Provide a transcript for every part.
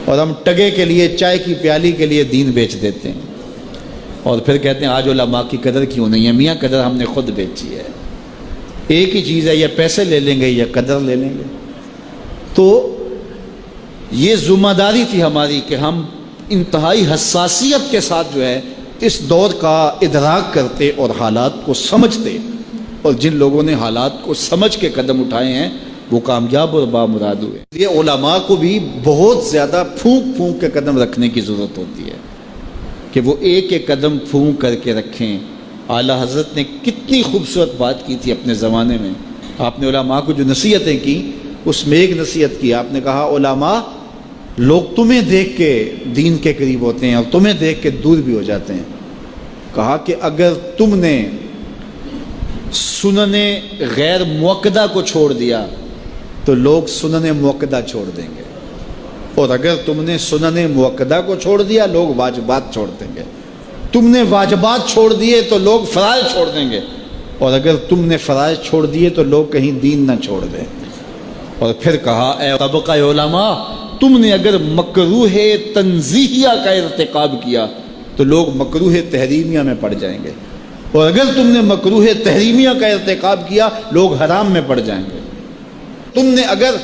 اور ہم ٹگے کے لیے، چائے کی پیالی کے لیے دین بیچ دیتے ہیں، اور پھر کہتے ہیں آج علماء کی قدر کیوں نہیں ہے؟ میاں قدر ہم نے خود بیچی ہے۔ ایک ہی چیز ہے، یا پیسے لے لیں گے یا قدر لے لیں گے۔ تو یہ ذمہ داری تھی ہماری کہ ہم انتہائی حساسیت کے ساتھ جو ہے اس دور کا ادراک کرتے اور حالات کو سمجھتے، اور جن لوگوں نے حالات کو سمجھ کے قدم اٹھائے ہیں وہ کامیاب اور بامراد ہوئے۔ یہ علماء کو بھی بہت زیادہ پھونک پھونک کے قدم رکھنے کی ضرورت ہوتی ہے کہ وہ ایک ایک قدم پھونک کر کے رکھیں۔ اعلیٰ حضرت نے کتنی خوبصورت بات کی تھی اپنے زمانے میں۔ آپ نے علماء کو جو نصیحتیں کی اس میں ایک نصیحت کی، آپ نے کہا علماء لوگ تمہیں دیکھ کے دین کے قریب ہوتے ہیں اور تمہیں دیکھ کے دور بھی ہو جاتے ہیں۔ کہا کہ اگر تم نے سنن غیر موقدہ کو چھوڑ دیا تو لوگ سنن موقدہ چھوڑ دیں گے، اور اگر تم نے سنن موقدہ کو چھوڑ دیا لوگ واجبات چھوڑ دیں گے، تم نے واجبات چھوڑ دیے تو لوگ فرائض چھوڑ دیں گے، اور اگر تم نے فرائض چھوڑ دیے تو لوگ کہیں دین نہ چھوڑ دیں۔ اور پھر کہا اے طبقہ علماء، تم نے اگر مکروہ تنزیہیہ کا ارتکاب کیا تو لوگ مکروہ تحریمیہ میں پڑ جائیں گے، اور اگر تم نے مکروہ تحریمیہ کا ارتکاب کیا لوگ حرام میں پڑ جائیں گے، تم نے اگر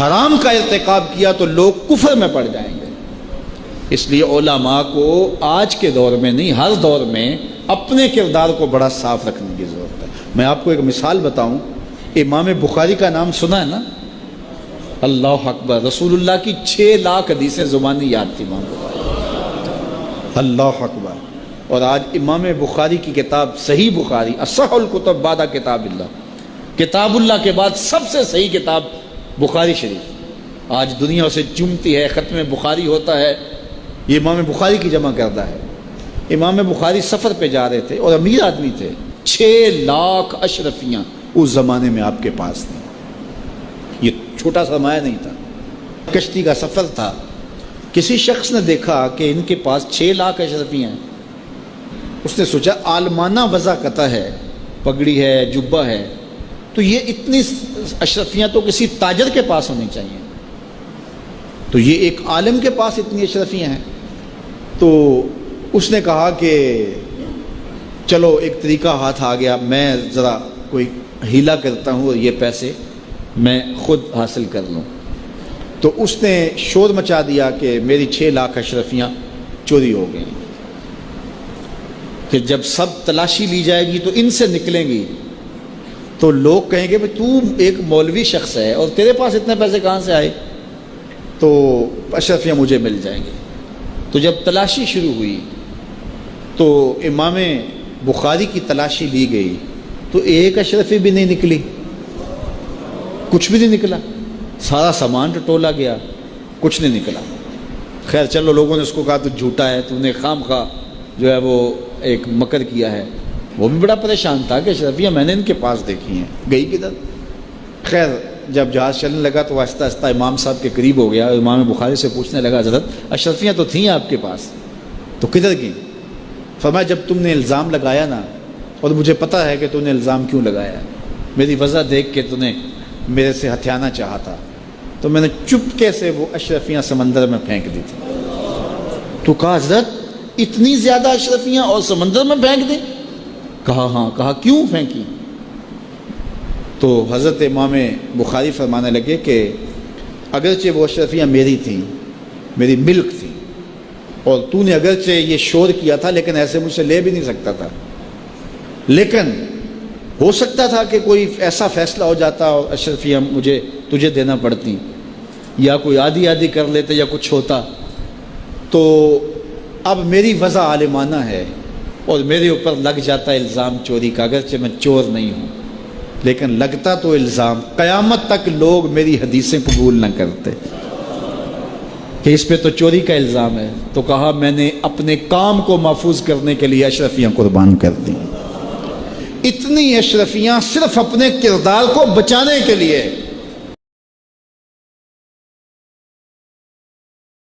حرام کا ارتکاب کیا تو لوگ کفر میں پڑ جائیں گے۔ اس لیے علماء کو آج کے دور میں نہیں، ہر دور میں اپنے کردار کو بڑا صاف رکھنے کی ضرورت ہے۔ میں آپ کو ایک مثال بتاؤں، امام بخاری کا نام سنا ہے نا؟ اللہ اکبر، رسول اللہ کی 6 لاکھ حدیثیں زبانی یاد تھی امام بخاری، اللہ اکبر۔ اور آج امام بخاری کی کتاب صحیح بخاری، اصح الکتب بعد کتاب اللہ، کتاب اللہ کے بعد سب سے صحیح کتاب بخاری شریف آج دنیا اسے چومتی ہے، ختم بخاری ہوتا ہے، یہ امام بخاری کی جمع کردہ ہے۔ امام بخاری سفر پہ جا رہے تھے اور امیر آدمی تھے، 6 لاکھ اشرفیاں اس زمانے میں آپ کے پاس تھیں، یہ چھوٹا سرمایہ نہیں تھا، کشتی کا سفر تھا۔ کسی شخص نے دیکھا کہ ان کے پاس 6 لاکھ اشرفیاں ہیں، اس نے سوچا عالمانہ وضع قطع ہے، پگڑی ہے، جبہ ہے، تو یہ اتنی اشرفیاں تو کسی تاجر کے پاس ہونی چاہیے، تو یہ ایک عالم کے پاس اتنی اشرفیاں ہیں۔ تو اس نے کہا کہ چلو ایک طریقہ ہاتھ آ گیا، میں ذرا کوئی ہیلا کرتا ہوں اور یہ پیسے میں خود حاصل کر لوں۔ تو اس نے شور مچا دیا کہ میری 6 لاکھ اشرفیاں چوری ہو گئیں، کہ جب سب تلاشی لی جائے گی تو ان سے نکلیں گی تو لوگ کہیں گے تو ایک مولوی شخص ہے اور تیرے پاس اتنے پیسے کہاں سے آئے، تو اشرفیاں مجھے مل جائیں گے۔ تو جب تلاشی شروع ہوئی تو امام بخاری کی تلاشی لی گئی تو ایک اشرفی بھی نہیں نکلی، کچھ بھی نہیں نکلا، سارا سامان ٹٹولا گیا، کچھ نہیں نکلا۔ خیر چلو، لوگوں نے اس کو کہا تو جھوٹا ہے، تو نے خام خواہ جو ہے وہ ایک مکر کیا ہے۔ وہ بھی بڑا پریشان تھا کہ اشرفیاں میں نے ان کے پاس دیکھی ہیں، گئی کدھر؟ خیر جب جہاز چلنے لگا تو آہستہ آہستہ امام صاحب کے قریب ہو گیا، امام بخاری سے پوچھنے لگا حضرت اشرفیاں تو تھیں آپ کے پاس، تو کدھر گئیں؟ فرمایا جب تم نے الزام لگایا نا، اور مجھے پتہ ہے کہ تم نے الزام کیوں لگایا ہے، میری وجہ دیکھ کے تم نے میرے سے ہتھیانا چاہا تھا، تو میں نے چپکے سے وہ اشرفیاں سمندر میں پھینک دی تھی۔ تو کہا حضرت اتنی زیادہ اشرفیاں اور سمندر میں پھینک دیں؟ کہا ہاں۔ کہا کیوں پھینکی؟ تو حضرت امام بخاری فرمانے لگے کہ اگرچہ وہ اشرفیاں میری تھیں، میری ملک تھیں، اور تو نے اگرچہ یہ شور کیا تھا لیکن ایسے مجھ سے لے بھی نہیں سکتا تھا، لیکن ہو سکتا تھا کہ کوئی ایسا فیصلہ ہو جاتا اور اشرفیاں مجھے تجھے دینا پڑتی، یا کوئی آدھی آدھی کر لیتے یا کچھ ہوتا، تو اب میری وضع عالمانہ ہے اور میرے اوپر لگ جاتا الزام چوری کا، اگرچہ میں چور نہیں ہوں لیکن لگتا تو الزام، قیامت تک لوگ میری حدیثیں قبول نہ کرتے کہ اس پہ تو چوری کا الزام ہے۔ تو کہا میں نے اپنے کام کو محفوظ کرنے کے لیے اشرفیاں قربان کر دیں، اتنی اشرفیاں صرف اپنے کردار کو بچانے کے لیے